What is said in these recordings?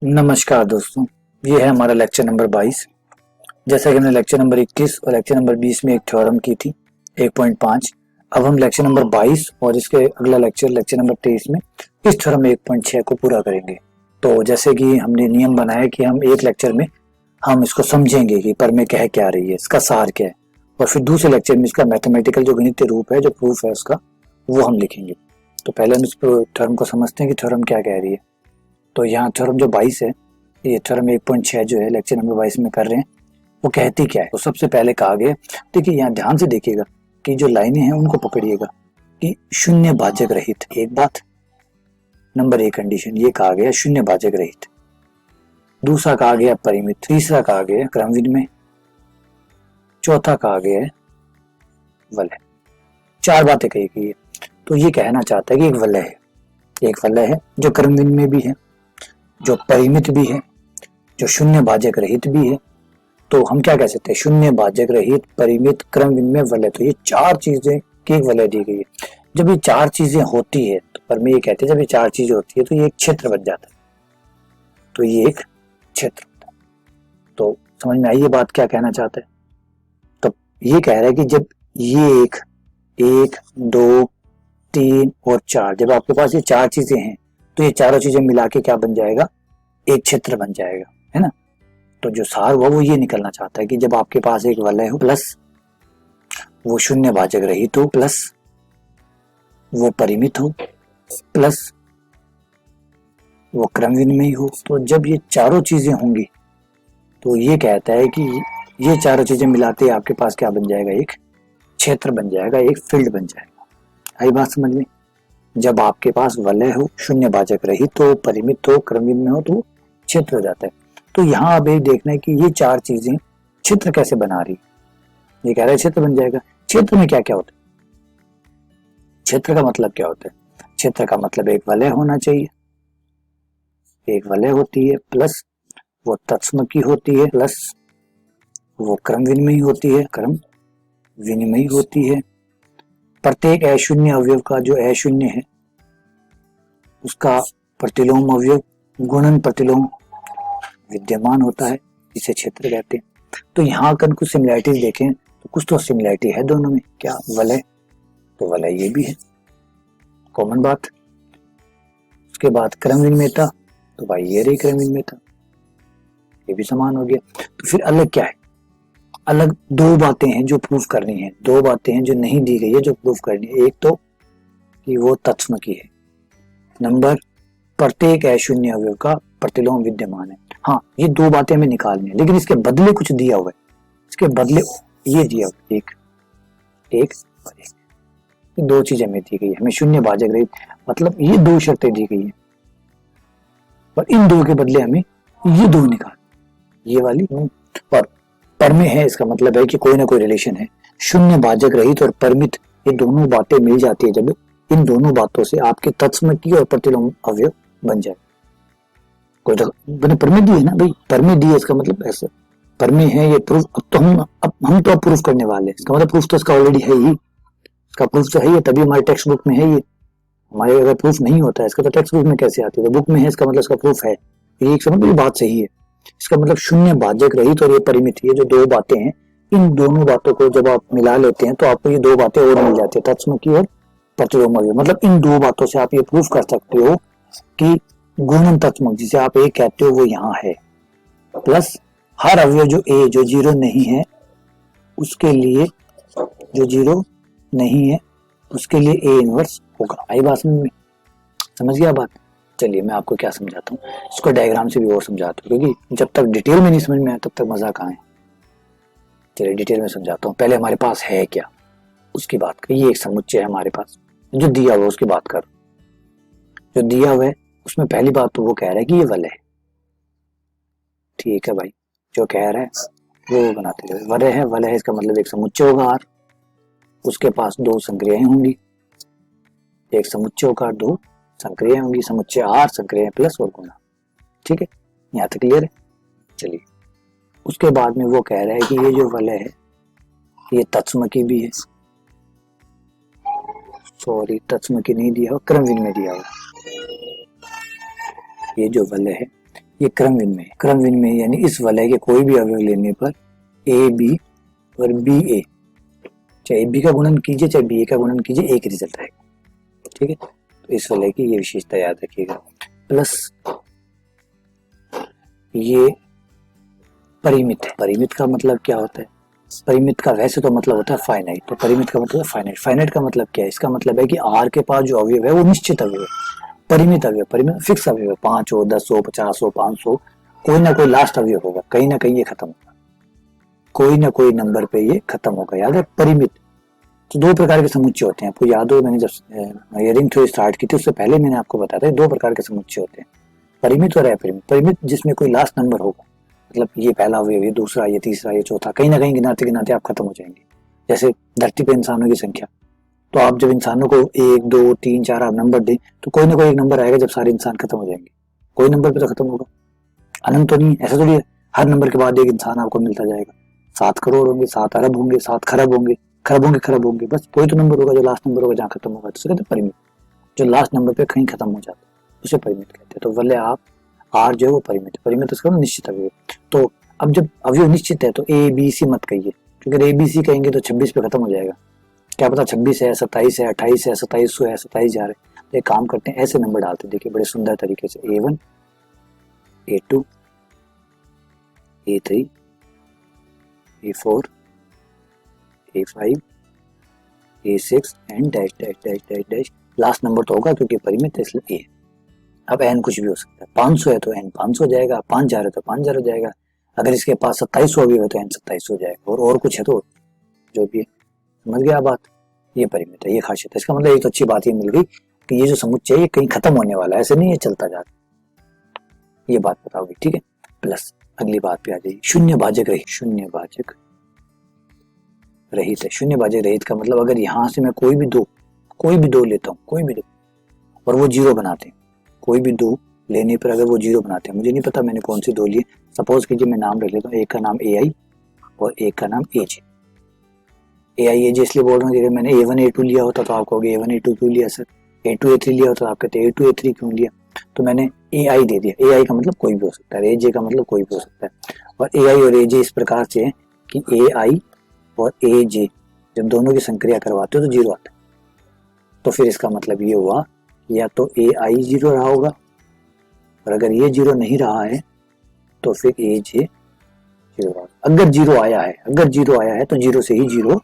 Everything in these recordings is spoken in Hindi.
नमस्कार दोस्तों, ये है हमारा लेक्चर नंबर 22। जैसा कि हमने लेक्चर नंबर 21 और लेक्चर नंबर 20 में एक थ्योरम की थी 1.5। अब हम लेक्चर नंबर 22 और इसके अगला लेक्चर नंबर 23 में इस थ्योरम 1.6 को पूरा करेंगे। तो जैसे कि हमने नियम बनाया कि हम एक लेक्चर में हम इसको समझेंगे कि पर में कह क्या रही है, इसका सार क्या है, और फिर दूसरे लेक्चर में इसका मैथमेटिकल जो गणितीय रूप है, जो प्रूफ है उसका, वो हम लिखेंगे। तो पहले हम इस थ्योरम को समझते हैं कि थ्योरम क्या कह रही है। तो यहाँ थ्योरम जो 22 है, ये थ्योरम 1.6 जो है लेक्चर नंबर 22 में कर रहे हैं, वो कहती क्या है। तो सबसे पहले कहा गया, देखिए यहाँ ध्यान से देखिएगा कि जो लाइनें हैं उनको पकड़िएगा कि शून्य भाजक रहित, एक बात, नंबर एक कंडीशन ये कहा गया शून्य भाजक रहित। दूसरा कहा गया परिमित, तीसरा कहा गया क्रम विनिमय, चौथा कहा गया है वलय। चार बातें कही गई है। तो ये कहना चाहता है कि एक वलय है, एक वलय है जो क्रम विनिमय भी है, जो परिमित भी है, जो शून्य भाजक रहित भी है। तो हम क्या कह सकते हैं, शून्य भाजक रहित, परिमित, क्रम विनिमय, वलय। तो ये चार चीजें की एक वलय दी गई है। जब ये चार चीजें होती है तो पर में ये कहते हैं जब ये चार चीजें होती है तो ये एक क्षेत्र बन जाता है। तो ये एक क्षेत्र होता है। तो समझ में आई ये बात क्या कहना चाहता है। तो ये कह रहा है कि जब ये एक, एक, दो, तीन और चार, जब आपके पास ये चार चीजें हैं तो ये चारों चीजें मिला के क्या बन जाएगा, एक क्षेत्र बन जाएगा, है ना। तो जो सार हुआ वो ये निकलना चाहता है कि जब आपके पास एक वलय हो, प्लस वो शून्य भाजक रहित हो, प्लस वो परिमित हो, प्लस वो क्रम विनिमय हो, तो जब ये चारों चीजें होंगी तो ये कहता है कि ये चारों चीजें मिलाते आपके पास क्या बन जाएगा, एक क्षेत्र बन जाएगा, एक फील्ड बन जाएगा। आई बात समझ में। जब आपके पास वलय हो, शून्य भाजक रहित हो, परिमित हो, क्रम विनिमय हो, तो क्षेत्र हो जाता है। तो यहाँ अब एक देखना है कि ये चार चीजें क्षेत्र कैसे बना रही। ये कह रहा है क्षेत्र बन जाएगा। क्षेत्र में क्या क्या होता है, क्षेत्र का मतलब क्या होता है। क्षेत्र का मतलब एक वलय होना चाहिए, एक वलय होती है, प्लस वो तत्सम की होती है, प्लस वो क्रम विनिमय होती है, क्रम विनिमय होती है। प्रत्येक अशून्य अवयव का जो अशून्य है उसका प्रतिलोम अवयव गुणन प्रतिलोम विद्यमान होता है, इसे क्षेत्र कहते हैं। तो यहाँ अगर कुछ सिमिलैरिटीज देखें तो कुछ तो सिमिलैरिटी है दोनों में। क्या वलय, तो वलय ये भी है, कॉमन बात। उसके बाद क्रम विनिमयता, तो भाई ये रही क्रम विनिमयता, ये भी समान हो गया। तो फिर अलग क्या है, अलग दो बातें हैं जो प्रूफ करनी है, दो बातें हैं जो नहीं दी गई है जो प्रूफ करनी है। एक तो कि वो तत्सम की है, नंबर प्रत्येक अशून्य अवयव का प्रतिलोम विद्यमान है। हाँ, ये दो बातें हमें निकालनी है, लेकिन इसके बदले कुछ दिया हुआ है। इसके बदले ये दिया हुआ, एक, एक और एक, ये दो चीजें हमें दी गई है। हमें शून्य भाजक रहित, मतलब ये दो शर्तें दी गई है, और इन दो के बदले हमें ये दो निकाल, ये वाली और पर में है। इसका मतलब है कि कोई ना कोई रिलेशन है। शून्य भाजक रहित और परिमित, ये दोनों बातें मिल जाती है जब इन दोनों बातों से आपके तत्सम की और प्रतिलोम अवयव बन जाए। कोई तो मैंने परमे दी है ना भाई, परमे दी है, इसका मतलब ऐसे परमे है ये प्रूफ। अब हम तो प्रूफ करने वाले हैं। इसका मतलब प्रूफ तो इसका ऑलरेडी है ही, इसका प्रूफ तो है ही, तभी हमारे टेक्स्ट बुक में है ये। हमारे अगर प्रूफ नहीं होता है इसका तो टेक्स्ट बुक में कैसे आती है, तो बुक में है, इसका मतलब इसका प्रूफ है। ये एक समझ, ये बात सही है। इसका मतलब शून्य भाजक रहित और ये परिमित, ये जो दो बातें हैं, इन दोनों बातों को जब आप मिला लेते हैं तो आपको ये दो बातें और मिल जाती है, तत्सम की और प्रतिलोम अवयव। मतलब इन दो बातों से आप ये प्रूफ कर सकते हो कि गुणन तत्सम जिसे आप ए कहते हो वो यहाँ है, प्लस हर अवयव जो ए जो जीरो नहीं है उसके लिए, जो जीरो नहीं है उसके लिए ए इनवर्स होगा। आई बात समझ में, समझ गया बात। चलिए मैं आपको क्या समझाता हूँ, इसको डायग्राम से भी और समझाता हूँ, क्योंकि जब तक डिटेल में नहीं समझ में आया तब तक मजा कहाँ है। चलिए डिटेल में समझाता हूँ। पहले हमारे पास है क्या उसकी बात कर। ये एक समुच्चय है हमारे पास, जो दिया हुआ उसकी बात कर। जो दिया हुआ है उसमें पहली बात तो वो कह रहा है कि ये वलय है। ठीक है भाई, जो कह रहा है वो बनाते हैं। वलय है, वलय है इसका मतलब एक समुच्चय होगा आर, उसके पास दो संक्रियाएं होंगी, एक समुच्चय होगा, दो संक्रियाएं होंगी, समुच्चय आर, संक्रियाएं प्लस और गुणा। ठीक है, यहाँ तक क्लियर है। चलिए उसके बाद में वो कह रहा है कि ये जो वलय है ये तत्सम की भी है, सॉरी तत्सम की नहीं दिया हुआ, क्रम विनिमय दिया हुआ। ये जो वलय है ये क्रमविन में, क्रमविन में यानी इस वलय के कोई भी अवयव लेने पर ए बी और बी ए, चाहे बी का गुणन कीजिए चाहे बी ए का गुणन कीजिए, एक रिजल्ट आएगा। ठीक है, तो इस वलय की ये विशेषता याद रखिएगा। प्लस ये परिमित है। परिमित का मतलब क्या होता है? परिमित का वैसे तो मतलब होता है फाइनाइट, तो परिमित का मतलब फाइनाइट। फाइनाइट का मतलब क्या है? इसका मतलब है कि आर के पास जो अवयव है वो निश्चित अवयव है। परिमित अवयव, परिमित फिक्स अवयव है, 5 हो 10 हो 50 हो 500, कोई ना कोई लास्ट अवयव होगा, कहीं ना कहीं ये खत्म होगा, कोई ना कोई नंबर पे ये खत्म होगा। याद है परिमित। तो दो प्रकार के समुच्चय होते हैं, आपको याद हो मैंने जब हियरिंग थ्योरी स्टार्ट की थी उससे पहले मैंने आपको बताया था दो प्रकार के समुच्चय होते हैं, परिमित और अपरिमित। परिमित जिसमें कोई लास्ट नंबर होगा, मतलब ये पहला अवयव, ये दूसरा, ये तीसरा, ये चौथा, कहीं ना कहीं गिनाते गिनाते आप खत्म हो जाएंगे। जैसे धरती पे इंसानों की संख्या, तो आप जब इंसानों को 1 2 3 4 आप नंबर दें तो कोई ना कोई एक नंबर आएगा जब सारे इंसान खत्म हो जाएंगे, कोई नंबर पे तो खत्म होगा। अनंत तो नहीं, ऐसा थोड़ी है हर नंबर के बाद एक इंसान आपको मिलता जाएगा। 7 करोड़ होंगे, 7 अरब होंगे, 7 खरब होंगे, खरब होंगे, खरब होंगे, बस कोई तो नंबर होगा जो लास्ट नंबर होगा जहाँ खत्म होगा, तो कहते हैं परिमित। जो लास्ट नंबर पे कहीं खत्म हो जाता है उसे परिमित कहते हैं। तो वल्ले आप आर जो है वो परिमित है। परिमित उसका निश्चित अवयव। तो अब जब अवयव निश्चित है तो ए बी सी मत कहिए, क्योंकि ए बी सी कहेंगे तो 26 पे खत्म हो जाएगा। क्या पता 26 है, 27 है, 28 है, 2700 है, 27 जा रहे हैं। तो एक काम करते हैं, ऐसे नंबर डालते हैं, देखिए बड़े सुंदर तरीके से A1 A2 A3 A4 A5 A6 and dash dash dash dash dash. Last number तो होगा क्योंकि परिमित है इसलिए ए। अब एन कुछ भी हो सकता है, 500 है तो एन 500 हो जाएगा, 5000 है तो 5000 हो जाएगा, अगर इसके पास 2700 भी हो तो एन 2700 हो जाएगा, और कुछ है तो जो भी है। समझ गया बात? ये परिमित है, ये खासियत है। इसका मतलब एक तो अच्छी बात ये मिल गई कि ये जो समुच्चय है ये कहीं खत्म होने वाला है, ऐसे नहीं ये चलता जा रहा। ये बात बताओगी, ठीक है। प्लस अगली बात पे आ जाइए, शून्य भाजक रहित। शून्य भाजक रहित है। शून्य भाजक रहित का मतलब अगर यहां से मैं कोई भी दो लेता हूँ, कोई भी दो, और वो जीरो बनाते हैं, कोई भी दो लेने पर अगर वो जीरो बनाते हैं, मुझे नहीं पता मैंने कौन सी दो लिए, सपोज कीजिए मैं नाम रख लेता हूँ, एक का नाम ए आई और एक का नाम ए जे। ए आई ए जे इसलिए बोल रहा हूँ कि अगर मैंने A1 A2 लिया होता तो आप कहोगे A1 A2 क्यों लिया सर, A2 A3 लिया होता तो आप कहते A2 A3 क्यों लिया। तो मैंने ए आई दे दिया। ए आई का मतलब कोई भी हो सकता है, ए जे का मतलब कोई भी हो सकता है, और ए आई और ए जे इस प्रकार से है कि ए आई और ए जे जब दोनों की संक्रिया करवाते हो तो जीरो आता है। तो फिर इसका मतलब ये हुआ या तो ए आई जीरो रहा होगा, और अगर ये जीरो नहीं रहा है तो फिर ए जे जीरो रहा। अगर जीरो आया है तो जीरो से ही जीरो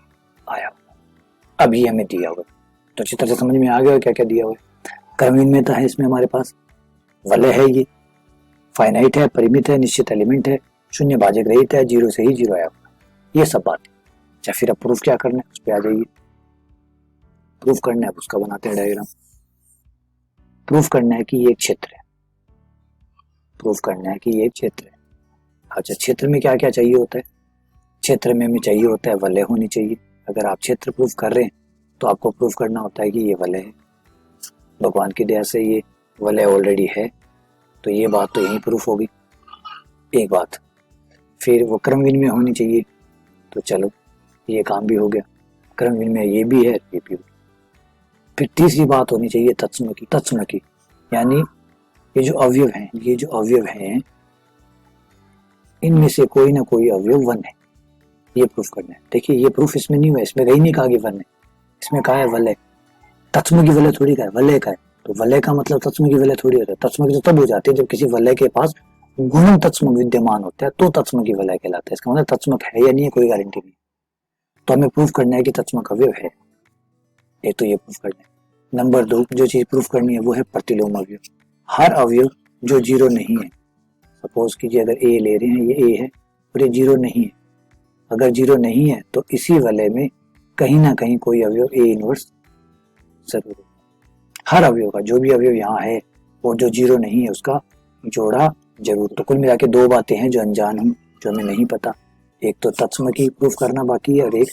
आया। अब ये हमें दिया हुआ तो अच्छी तरह से समझ में आ गया क्या क्या दिया हुआ है। क्रमहीन में है इसमें हमारे पास वलय है, ये फाइनाइट है, परिमित है, निश्चित एलिमेंट है, शून्य भाजक रहित है, जीरो से ही जीरो आया। ये सब बात है। अच्छा फिर अब प्रूफ क्या करना है उस पर आ जाइए। प्रूफ करना है उसका बनाते हैं डायग्राम। प्रूफ करना है कि ये एक क्षेत्र है, प्रूफ करना है कि ये एक क्षेत्र है। अच्छा क्षेत्र में क्या क्या चाहिए होता है? क्षेत्र में हमें चाहिए होता है वलय होनी चाहिए। अगर आप क्षेत्र प्रूफ कर रहे हैं तो आपको प्रूफ करना होता है कि ये वलय है। भगवान की दया से ये वलय ऑलरेडी है, तो ये बात तो यही प्रूफ होगी एक बात। फिर वो क्रमहीन में होनी चाहिए, तो चलो ये काम भी हो गया, क्रमहीन में ये भी है ये भी। फिर तीसरी बात होनी चाहिए तत्सम की, यानी ये जो अवयव हैं इनमें से कोई ना कोई अवयव वन है, ये प्रूफ करना है। देखिए ये प्रूफ इसमें नहीं हुआ, इसमें कहीं नहीं कहा कि वन है, इसमें कहा है वलय। तत्सम की वलय थोड़ी का है, वलय का है। तो वलय का मतलब तत्सम की वलय थोड़ी होता है। तत्सम की तो तब हो जाती है जब किसी वलय के पास गुणन तत्सम विद्यमान होता है तो तत्सम की वलय कहलाता है। इसका मतलब तत्समक है या नहीं है कोई गारंटी नहीं। तो हमें प्रूफ करना है कि तत्समक अवयव है, एक तो ये प्रूफ करना है। नंबर 2 जो चीज प्रूफ करनी है वो है प्रतिलोम अवयव। हर अवयव जो जीरो नहीं है, सपोज कीजिए अगर ए ले रहे हैं, ये ए है और ये जीरो नहीं है, अगर जीरो नहीं है तो इसी वलय में कहीं ना कहीं कोई अवयव ए इनवर्स जरूर है। हर अवयव का जो भी अवयव यहाँ है वो जो जीरो नहीं है उसका जोड़ा जरूर। तो कुल मिला के दो बातें हैं जो अनजान हूँ, जो हमें नहीं पता। एक तो तत्सम की प्रूफ करना बाकी है और एक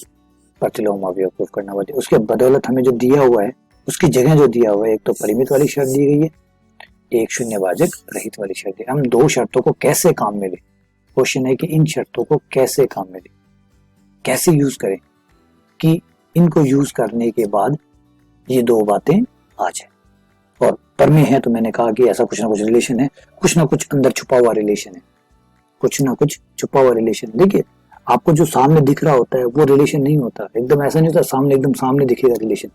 प्रतिलोम अवयव प्रूफ करना बाकी है। उसके बदौलत हमें जो दिया हुआ है उसकी जगह जो दिया हुआ है, एक तो परिमित वाली शर्त दी गई है, एक शून्य भाजक रहित वाली शर्त है। हम दो शर्तों को कैसे काम में ले, क्वेश्चन है कि इन शर्तों को कैसे काम में ले, कैसे यूज करें कि इनको यूज करने के बाद ये दो बातें आ जाए। और पर में है तो मैंने कहा कि ऐसा कुछ ना कुछ रिलेशन है, कुछ ना कुछ अंदर छुपा हुआ रिलेशन है, कुछ ना कुछ छुपा हुआ रिलेशन। देखिए आपको जो सामने दिख रहा होता है वो रिलेशन नहीं होता, एकदम ऐसा नहीं होता सामने एकदम सामने दिखेगा रिलेशन।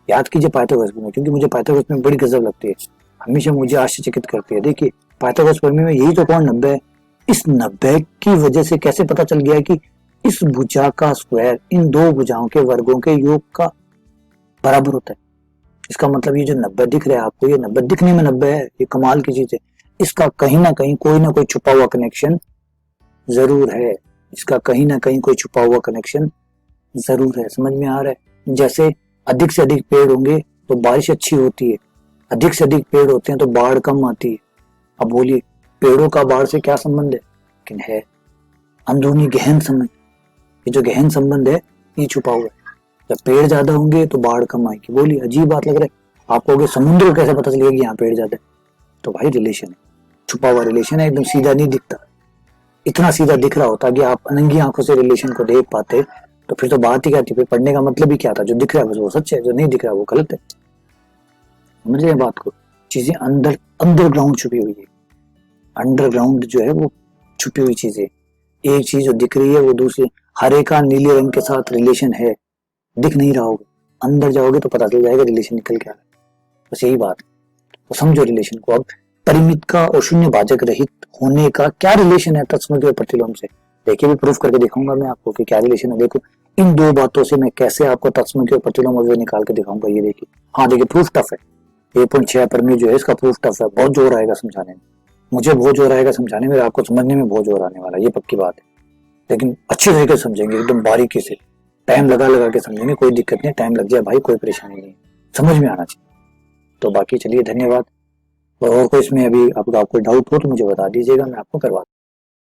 याद कीजिए पाइथागोरस प्रमेय, क्योंकि मुझे पाइथागोरस प्रमेय बड़ी गजब लगती है, हमेशा मुझे आश्चर्यचकित करती है। देखिए पाइथागोरस प्रमेय में यही तो कोण 90 है, इस 90 की वजह से कैसे पता चल गया कि इस भुजा का स्क्वायर इन दो भुजाओं के वर्गों के योग का बराबर होता है। इसका मतलब ये जो 90 दिख रहा है आपको, ये 90 दिखने में 90 है, ये कमाल की चीज है। इसका कहीं ना कहीं कोई ना कोई छुपा हुआ कनेक्शन जरूर है, इसका कहीं ना कहीं कोई छुपा हुआ कनेक्शन जरूर है। समझ में आ रहा है? जैसे अधिक से अधिक पेड़ होंगे तो बारिश अच्छी होती है, अधिक से अधिक पेड़ होते हैं तो बाढ़ कम आती है। अब बोलिए पेड़ों का बाढ़ से क्या संबंध है? लेकिन है अंदरूनी गहन संबंध। ये जो गहन संबंध है ये छुपा हुआ है। जब पेड़ ज्यादा होंगे तो बाढ़ कम आएगी। बोलिए अजीब बात लग रहा है आपको कि समुद्र को कैसे पता चलेगा कि यहाँ पेड़ ज्यादा है? तो भाई रिलेशन है, छुपा हुआ रिलेशन है, एकदम सीधा नहीं दिखता। इतना सीधा दिख रहा होता कि आप अनंगी आंखों से रिलेशन को देख पाते तो फिर तो बात ही क्या थी, फिर पढ़ने का मतलब ही क्या था? जो दिख रहा है बस वो सच है, जो नहीं दिख रहा वो गलत है। समझ रहे हैं बात को? चीजें अंदर अंडरग्राउंड छुपी हुई है, अंडरग्राउंड जो है वो छुपी हुई चीजें। एक चीज जो दिख रही है वो दूसरी, हरे का नीले रंग के साथ रिलेशन है, दिख नहीं रहा होगा, अंदर जाओगे तो पता चल जाएगा रिलेशन निकल के आ रहा है। बस यही बात है, तो समझो रिलेशन को। अब परिमित का और शून्य भाजक रहित होने का क्या रिलेशन है तत्सम और प्रतिलोम से? देखिए भी प्रूफ करके दिखाऊंगा मैं आपको कि क्या रिलेशन है। देखो इन दो बातों से मैं कैसे आपको तत्सम और प्रतिलोम अवयव निकाल के दिखाऊंगा। ये देखिए, हाँ देखिए प्रूफ टफ है, 1.6 पर में जो है इसका प्रूफ टफ है, बहुत जोर आएगा समझाने में, मुझे बहुत जोर आएगा समझाने में, आपको समझने में बहुत जोर आने वाला है, ये पक्की बात है। लेकिन अच्छी तरीके से समझेंगे, एकदम बारीकी से, टाइम लगा लगा के समझेंगे, कोई दिक्कत नहीं, टाइम लग जाए भाई कोई परेशानी नहीं, समझ में आना चाहिए। तो बाकी चलिए धन्यवाद। और कोई इसमें अभी आपको डाउट हो तो मुझे बता दीजिएगा, मैं आपको करवा